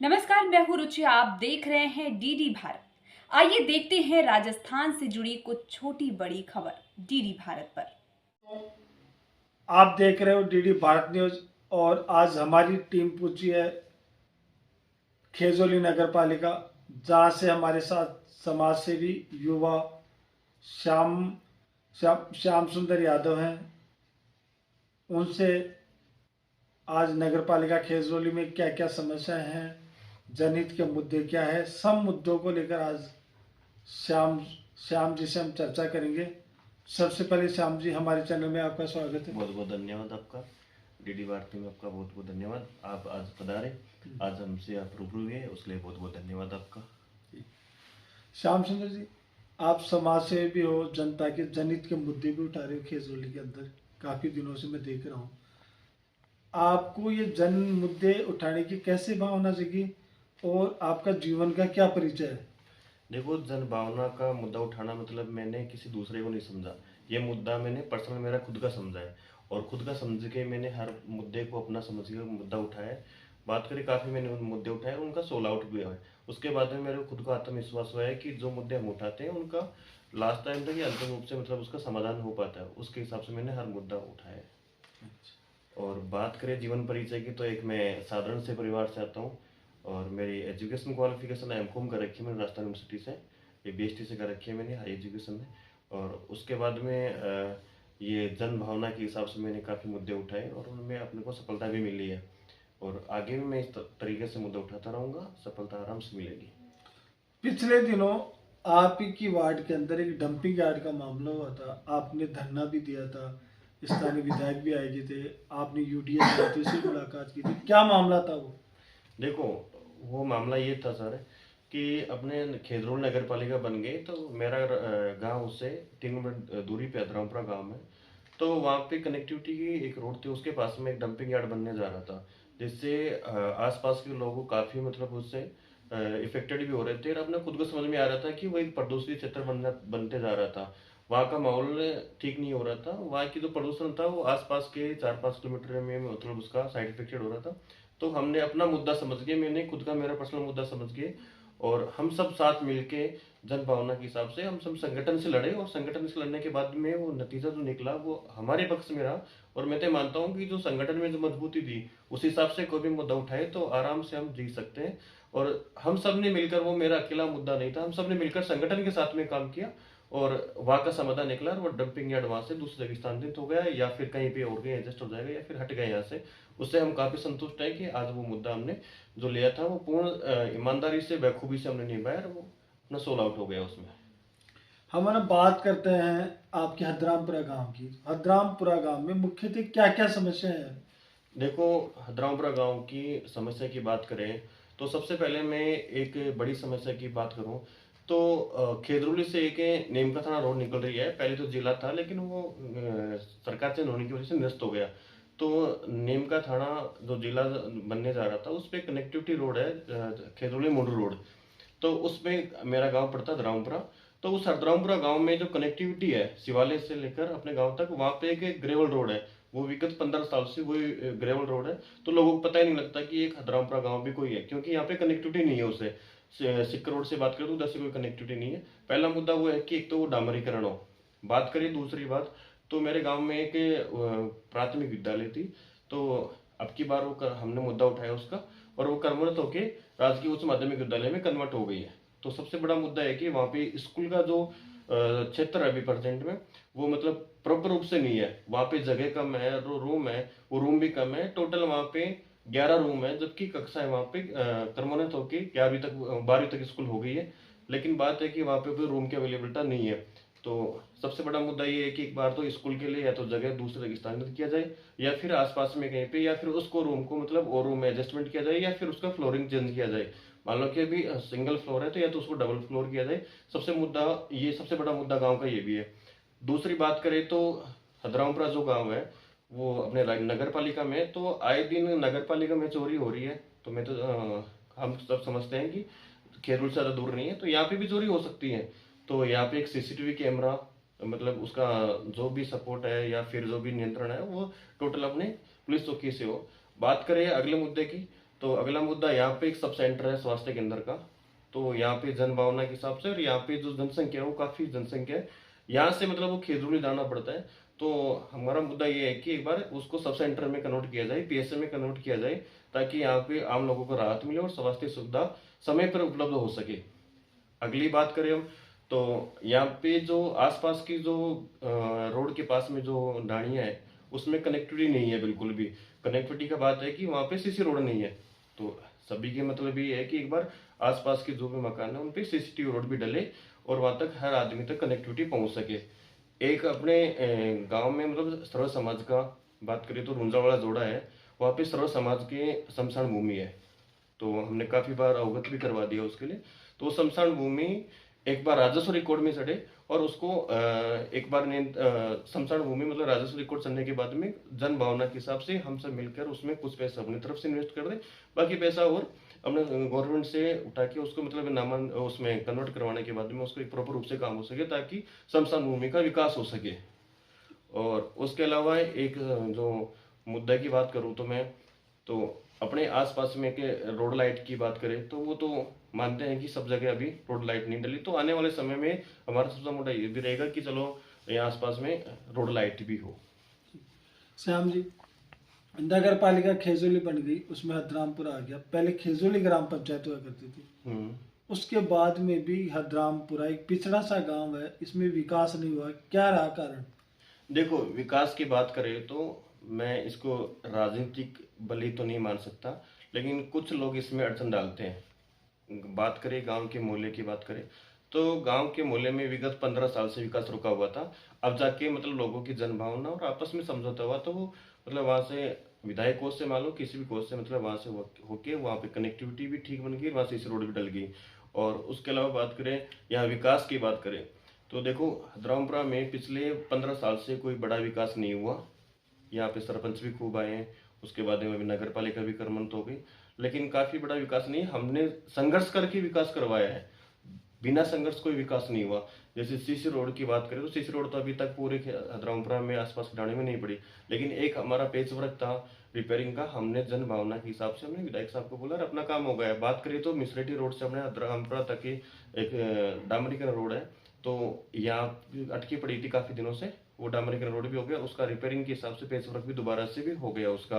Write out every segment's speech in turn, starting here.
नमस्कार, मैं हूँ रुचि। आप देख रहे हैं डीडी भारत। आइए देखते हैं राजस्थान से जुड़ी कुछ छोटी बड़ी खबर डीडी भारत पर। आप देख रहे हो डीडी भारत न्यूज। और आज हमारी टीम पहुंची है खेजोली नगर पालिका, जहाँ से हमारे साथ समाज सेवी युवा श्याम श्याम सुंदर यादव हैं। उनसे आज नगर पालिका खेजोली में क्या क्या समस्याएं हैं, जनहित के मुद्दे क्या है, सब मुद्दों को लेकर आज श्याम श्याम जी से हम चर्चा करेंगे। सबसे पहले श्याम जी, हमारे चैनल में आपका स्वागत है। बहुत बहुत धन्यवाद आपका। डीडी भारती में आपका बहुत बहुत धन्यवाद। आप आज पधारे, आज हमसे आप रूबरू हुए, उसके लिए बहुत बहुत धन्यवाद आपका। श्याम सुंदर जी, आप समाज सेवी भी हो, जनता के जनहित के मुद्दे भी उठा रहे हो खेजोली के अंदर। काफी दिनों से मैं देख रहा हूँ आपको ये जन मुद्दे उठाने की कैसे भावना जगी और आपका जीवन का क्या परिचय है? देखो, जन भावना का मुद्दा उठाना मतलब मैंने किसी दूसरे को नहीं समझा। ये मुद्दा मैंने पर्सनल मेरा खुद का समझा है, और खुद का समझ के मैंने हर मुद्दे को अपना समझ के मुद्दा उठाया है। बात करें, काफ़ी मैंने उन मुद्दे उठाए, उनका सोल आउट भी हुआ है। उसके बाद में मेरे को खुद को आत्मविश्वास हुआ है कि जो मुद्दे हम उठाते हैं उनका लास्ट टाइम तक या अंतिम रूप से मतलब उसका समाधान हो पाता है। उसके हिसाब से मैंने हर मुद्दा उठाया है। और बात करें जीवन परिचय की, तो एक मैं साधारण से परिवार से आता हूँ, और मेरी एजुकेशन क्वालिफिकेशन एमकॉम कर रखी है मैंने राजस्थान यूनिवर्सिटी से। ये बीएसटी से कर रखी है मैंने हाई एजुकेशन में। और उसके बाद में ये जन भावना के हिसाब से मैंने काफ़ी मुद्दे उठाए, और उनमें अपने को सफलता भी मिली है। और आगे भी मैं इस तरीके से मुद्दे उठाता रहूँगा, सफलता आराम से मिलेगी। पिछले दिनों आप ही की वार्ड के अंदर एक डंपिंग यार्ड का मामला हुआ था। आपने धरना भी दिया था, स्थानीय विधायक भी आए थे, आपने यूडीएस से मुलाकात की थी। क्या मामला था वो? देखो, वो मामला ये था सर कि अपने खेजरोल नगर पालिका बन गई, तो मेरा गांव उससे 3 किलोमीटर दूरी पे अधरामपुरा गांव में। तो वहाँ पे कनेक्टिविटी की एक रोड थी, उसके पास में एक डंपिंग यार्ड बनने जा रहा था, जिससे आसपास के लोगों काफ़ी मतलब उससे इफेक्टेड भी हो रहे थे। और अपने खुद को समझ में आ रहा था कि वो एक प्रदूषित क्षेत्र बनते जा रहा था। वहाँ का माहौल ठीक नहीं हो रहा था। वहाँ की जो प्रदूषण था वो आसपास के 4-5 किलोमीटर में मतलब उसका साइड इफेक्टेड हो रहा था। तो हमने अपना मुद्दा समझ के, मैंने खुद का मेरा पर्सनल मुद्दा समझ के, और हम सब साथ मिलके जन भावना के हिसाब से हम सब संगठन से लड़े, और संगठन से लड़ने के बाद में वो नतीजा जो निकला वो हमारे पक्ष में रहा। और मैं तो मानता हूँ कि जो संगठन में जो मजबूती थी, उस हिसाब से कोई भी मुद्दा उठाए तो आराम से हम जीत सकते हैं। और हम सब ने मिलकर, वो मेरा अकेला मुद्दा नहीं था, हम सब ने मिलकर संगठन के साथ में काम किया, और वहाँ का समाधान निकला। और वो डंपिंग यार्ड वहाँ से दूसरी जगह स्थानांतरित हो गया, या फिर कहीं पे और कहीं एडजस्ट हो जाएगा, या फिर हट गए यहाँ से। उससे हम काफ़ी संतुष्ट हैं कि आज वो मुद्दा हमने जो लिया था वो पूर्ण ईमानदारी से, बखूबी से हमने निभाया, और वो अपना सोल आउट हो गया उसमें। हम ना बात करते हैं आपके हदरामपुरा गांव की। हदरामपुरा गांव में मुख्यतः क्या क्या समस्या है? देखो, हदरामपुरा गांव की समस्या की बात करें, तो सबसे पहले मैं एक बड़ी समस्या की बात करूं तो खेजरूली से एक नीमका थाना रोड निकल रही है। पहले तो जिला था, लेकिन वो सरकार चेंज होने की वजह से निरस्त हो गया। तो नीमका थाना जो जिला बनने जा रहा था, उस पर कनेक्टिविटी रोड है, खेजरूली मुंडू रोड। तो उसमें मेरा गांव पड़ता है हदरामपुरा। तो उस हदरामपुरा गांव में जो कनेक्टिविटी है शिवालय से लेकर अपने गांव तक, वहां पे एक ग्रेवल रोड है। वो विगत 15 साल से वही ग्रेवल रोड है। तो लोगों को पता ही नहीं लगता कि एक हदरामपुरा गांव भी कोई है, क्योंकि यहाँ पे कनेक्टिविटी नहीं है उसे। सिक्कर रोड से बात करें तो उधर से कोई कनेक्टिविटी नहीं है। पहला मुद्दा वो है कि एक तो वो डामरीकरण हो। बात करें दूसरी बात, तो मेरे गांव में एक प्राथमिक विद्यालय थी। तो अब की बार हमने मुद्दा उठाया उसका, और वो कन्वर्ट होके राजकीय उच्च माध्यमिक विद्यालय में कन्वर्ट हो गई है। तो सबसे बड़ा मुद्दा है कि वहाँ पे स्कूल का जो क्षेत्र है अभी प्रेजेंट में, वो मतलब प्रॉपर रूप से नहीं है। वहाँ पे जगह कम है, रूम है वो रूम भी कम है। टोटल वहाँ पे 11 रूम है, जबकि कक्षाएं वहाँ पे क्रमोन्नत होके 11वीं तक 12वीं तक स्कूल हो गई है। लेकिन बात है कि वहाँ पे कोई रूम की अवेलेबिलिटी नहीं है। तो सबसे बड़ा मुद्दा ये है कि एक बार तो स्कूल के लिए या तो जगह दूसरी जगह स्थानांतरित किया जाए, या फिर आसपास में कहीं पे, या फिर उसको रूम को मतलब और रूम में एडजस्टमेंट किया जाए, या फिर उसका फ्लोरिंग चेंज किया जाए। मान लो कि अभी सिंगल फ्लोर है, तो या तो उसको डबल फ्लोर किया जाए। सबसे बड़ा मुद्दा गांव का ये भी है। दूसरी बात करें तो हदरामपुरा जो गांव है, वो अपने नगर पालिका में, तो आए दिन नगर पालिका में चोरी हो रही है। तो मैं तो हम सब समझते हैं कि खेरूल से ज़्यादा दूर नहीं है, तो यहाँ पे भी चोरी हो सकती है। तो यहाँ पे एक सीसीटीवी कैमरा, मतलब उसका जो भी सपोर्ट है या फिर जो भी नियंत्रण है, वो टोटल अपने पुलिस चौकी से हो। बात करें अगले मुद्दे की, तो अगला मुद्दा यहाँ पे एक सब सेंटर है स्वास्थ्य केंद्र का। तो यहाँ पे जन भावना के हिसाब से और यहाँ पे जो जनसंख्या है वो काफी जनसंख्या है, यहाँ से मतलब वो खेजड़ोली जाना पड़ता है। तो हमारा मुद्दा ये है कि एक बार उसको सब सेंटर में कन्वर्ट किया जाए, पीएसए में कन्वर्ट किया जाए, ताकि यहाँ पे आम लोगों को राहत मिले और स्वास्थ्य सुविधा समय पर उपलब्ध हो सके। अगली बात करें हम, तो यहाँ पे जो आसपास की जो रोड के पास में जो ढाणियाँ है उसमें कनेक्टिविटी नहीं है बिल्कुल भी। कनेक्टिविटी का बात है कि वहाँ पे सीसी रोड नहीं है। तो सभी के मतलब ये है कि एक बार आसपास के जो भी मकान है उन पे सीसीटीवी रोड भी डले और वहाँ तक हर आदमी तक कनेक्टिविटी पहुँच सके। एक अपने गांव में मतलब सर्व समाज का बात करें तो रुंजावाड़ा जोड़ा है, वहाँ पे सर्व समाज के शमशान भूमि है। तो हमने काफी बार अवगत भी करवा दिया उसके लिए। तो वो शमशान भूमि एक बार राजस्व रिकॉर्ड में चढ़े और उसको एक बार शमशान भूमि मतलब राजस्व रिकॉर्ड चढ़ने के बाद में जन भावना के हिसाब से हम सब मिलकर उसमें कुछ पैसा अपनी तरफ से इन्वेस्ट कर दे, बाकी पैसा और अपने गवर्नमेंट से उठा के उसको मतलब नामन उसमें कन्वर्ट करवाने के बाद में उसको एक प्रॉपर रूप से काम हो सके, ताकि शमशान भूमि का विकास हो सके। और उसके अलावा एक जो मुद्दा की बात करूं तो मैं, तो अपने आसपास में के रोड लाइट की बात करें तो वो तो मानते हैं कि सब जगह अभी रोड लाइट नहीं डली। तो आने वाले समय में हमारा सबसे मोटा ये भी रहेगा कि चलो यहाँ आसपास में रोड लाइट भी हो। श्याम जी, नगर पालिका खेजोली बन गई, उसमें हदरामपुर आ गया। पहले खेजोली ग्राम पंचायत हुआ करती थी, उसके बाद में भी हदरामपुरा एक पिछड़ा सा गांव है, इसमें विकास नहीं हुआ, क्या रहा कारण? देखो, विकास की बात करें तो मैं इसको राजनीतिक बलि तो नहीं मान सकता, लेकिन कुछ लोग इसमें अड़चन डालते हैं। बात करें गांव के मोहल्ले की बात करें तो गांव के मोहल्ले में विगत 15 साल से विकास रुका हुआ था। अब जाके मतलब लोगों की जनभावना और आपस में समझौता हुआ, तो वो मतलब वहां से विधायक कोष से मान लो किसी भी कोष से मतलब वहां से होके वहां पे कनेक्टिविटी भी ठीक बन गई, वहां से इस रोड भी डल गई। और उसके अलावा बात करें यहाँ विकास की बात करें तो देखो, हदरामपुरा में पिछले 15 साल से कोई बड़ा विकास नहीं हुआ। यहाँ पे सरपंच भी खूब आए हैं, उसके बाद में अभी नगर पालिका भी कर्मंत हो गई, लेकिन काफी बड़ा विकास नहीं। हमने संघर्ष करके विकास करवाया है, बिना संघर्ष कोई विकास नहीं हुआ। जैसे सीसी रोड की बात करें तो सीसी रोड तो अभी तक पूरे हदरामपुरा में आसपास ढाणी में नहीं पड़ी, लेकिन एक हमारा पेच वर्क था रिपेयरिंग का, हमने जन भावना के हिसाब से हमने विधायक साहब को बोला और अपना काम हो गया। बात करें तो मिसरेटी रोड से अपने हदरामपुरा तक की एक डामरीकरण रोड है, तो यहाँ अटकी पड़ी थी काफी दिनों से, वो डामरीकरण रोड भी हो गया, उसका रिपेयरिंग के हिसाब से पेच वर्क भी दोबारा से भी हो गया उसका।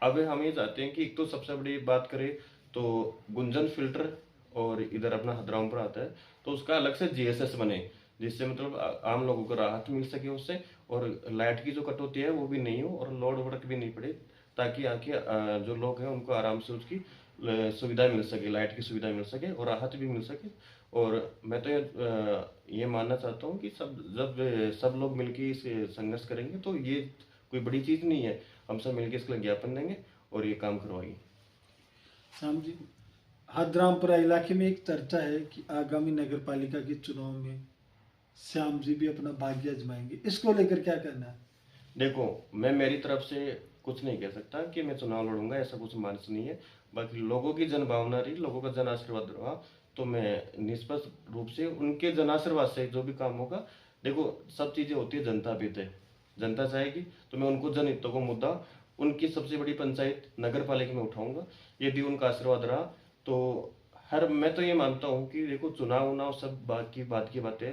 अब हम ये चाहते हैं कि एक तो सबसे बड़ी बात करें तो गुंजन फिल्टर और इधर अपना हदरामपुर आता है, तो उसका अलग से जीएसएस बने, जिससे मतलब आम लोगों को राहत मिल सके उससे, और लाइट की जो कटौती है वो भी नहीं हो और लोड वर्क भी नहीं पड़े, ताकि यहाँ के जो लोग हैं उनको आराम से उसकी सुविधा मिल सके, लाइट की सुविधा मिल सके और राहत भी मिल सके। और मैं तो ये मानना चाहता हूँ कि जब सब लोग मिलकर इस संघर्ष करेंगे तो ये कोई बड़ी चीज़ नहीं है, हम सब मिलकर इसका ज्ञापन देंगे और ये काम करवाएंगे। श्याम जी, हदरामपुरा इलाके में एक चर्चा है कि आगामी नगर पालिका के चुनाव में श्याम जी भी अपना भाग्य आजमाएंगे, इसको लेकर क्या कहना है? देखो, मैं मेरी तरफ से कुछ नहीं कह सकता कि मैं चुनाव लड़ूंगा, ऐसा कुछ मानस नहीं है। बाकी लोगों की जन भावना रही, लोगों का जन आशीर्वाद रहा, तो मैं निष्पक्ष रूप से उनके जन आशीर्वाद से जो भी काम होगा, देखो सब चीजें होती है जनता पे थे, जनता चाहेगी तो मैं उनको जनहितों को मुद्दा उनकी सबसे बड़ी पंचायत नगर पालिका में उठाऊंगा। यदि उनका आशीर्वाद रहा तो मैं तो ये मानता हूँ कि देखो, चुनाव उनाव सब बात की बातें,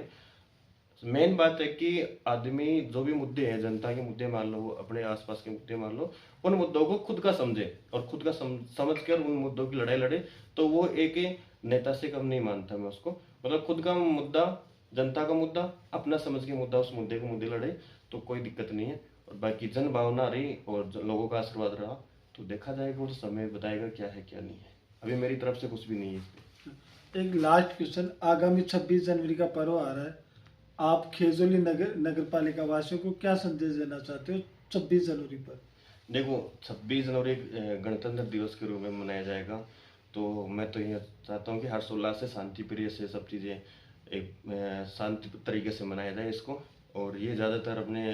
मेन बात है कि आदमी जो भी मुद्दे हैं, जनता के मुद्दे मान लो, अपने आसपास के मुद्दे मान लो, उन मुद्दों को खुद का समझे और खुद का समझ कर उन मुद्दों की लड़ाई लड़े, तो वो एक नेता से कम नहीं मानता मैं उसको। मतलब खुद का मुद्दा, जनता का मुद्दा, अपना समझ के मुद्दा, उस मुद्दे लड़े तो कोई दिक्कत नहीं है। और बाकी जन भावना रही और लोगों का आशीर्वाद रहा तो देखा जाएगा, वो समय बताएगा क्या है क्या नहीं है। अभी मेरी तरफ से कुछ भी नहीं है इस पे। एक लास्ट क्वेश्चन, आगामी 26 जनवरी का पर्व आ रहा है, आप खेजोली नगर पालिका वासियों को क्या संदेश देना चाहते हो 26 जनवरी पर? देखो, 26 जनवरी गणतंत्र दिवस के रूप में मनाया जाएगा, तो मैं तो ये चाहता हूँ कि हर्षोल्लास से, शांति प्रिय से सब चीज़ें एक शांति तरीके से मनाया जाए इसको। और ये ज़्यादातर अपने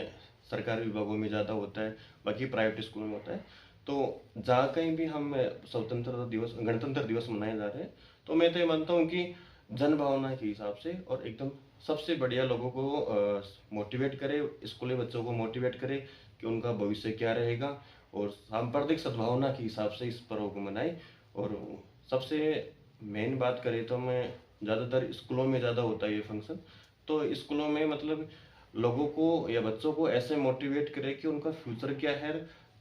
सरकारी विभागों में ज़्यादा होता है, बाकी प्राइवेट स्कूल में होता है। तो जहाँ कहीं भी हम स्वतंत्रता दिवस, गणतंत्र दिवस मनाए जा रहे हैं, तो मैं तो ये मानता हूँ कि जन भावना के हिसाब से और एकदम सबसे बढ़िया लोगों को मोटिवेट करे, स्कूली बच्चों को मोटिवेट करे कि उनका भविष्य क्या रहेगा और सांप्रदायिक सद्भावना के हिसाब से इस पर्व को मनाएं। और सबसे मेन बात करें तो मैं ज़्यादातर स्कूलों में ज़्यादा होता है ये फंक्शन, तो स्कूलों में मतलब लोगों को या बच्चों को ऐसे मोटिवेट करें कि उनका फ्यूचर क्या है,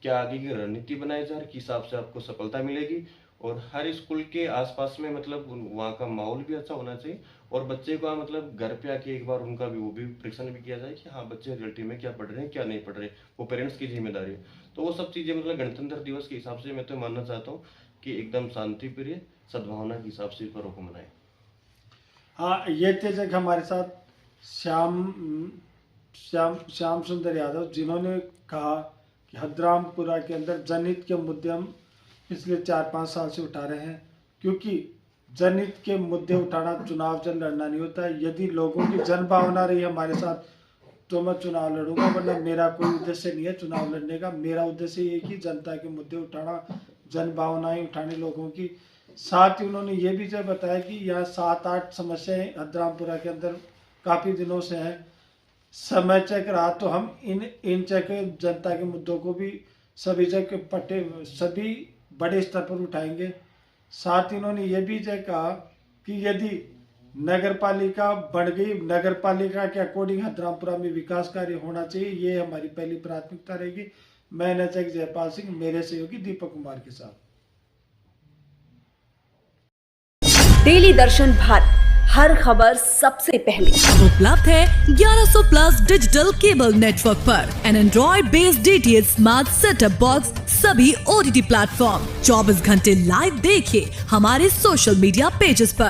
क्या आगे की रणनीति बनाई जाए, किस हिसाब से आपको सफलता मिलेगी। और हर स्कूल के आसपास में मतलब वहाँ का माहौल भी अच्छा होना चाहिए, और बच्चे का मतलब घर पे आके एक बार उनका भी वो भी परीक्षण भी किया जाए कि हाँ बच्चे रियलिटी में क्या पढ़ रहे हैं क्या नहीं पढ़ रहे, वो पेरेंट्स की जिम्मेदारी है। तो वो सब चीज़ें मतलब गणतंत्र दिवस के हिसाब से मैं तो मानना चाहता हूँ कि एकदम शांति प्रिय सद्भावना के हिसाब से इस पर्व को मनाएं। हाँ, ये थे जब हमारे साथ श्याम सुंदर यादव, जिन्होंने कहा कि हदरामपुरा के अंदर जनहित के मुद्दे हम पिछले 4-5 साल से उठा रहे हैं, क्योंकि जनहित के मुद्दे उठाना चुनाव जन लड़ना नहीं होता है। यदि लोगों की जन भावना रही हमारे साथ तो मैं चुनाव लड़ूंगा, वरना मेरा कोई उद्देश्य नहीं है चुनाव लड़ने का। मेरा उद्देश्य ये कि जनता के मुद्दे उठाना, जन भावनाएं उठाने लोगों की। साथ ही उन्होंने ये भी जब बताया कि यहाँ 7-8 समस्याएं हदरामपुरा के अंदर काफ़ी दिनों से हैं। समय चेक रहा तो हम इन चेक जनता के मुद्दों को भी सभी बड़े स्तर पर उठाएंगे। साथ ही उन्होंने ये भी कहा कि यदि नगर पालिका बढ़ गई, नगर पालिका के अकॉर्डिंग हदरामपुरा में विकास कार्य होना चाहिए, ये हमारी पहली प्राथमिकता रहेगी। मैं नचक जयपाल सिंह, मेरे सहयोगी दीपक कुमार के साथ। डेली दर्शन भारत, हर खबर सबसे पहले उपलब्ध है 1100 प्लस डिजिटल केबल नेटवर्क पर an android based DTH smart setup box, सभी OTT प्लेटफॉर्म। 24 घंटे लाइव देखिए हमारे सोशल मीडिया पेजेस पर।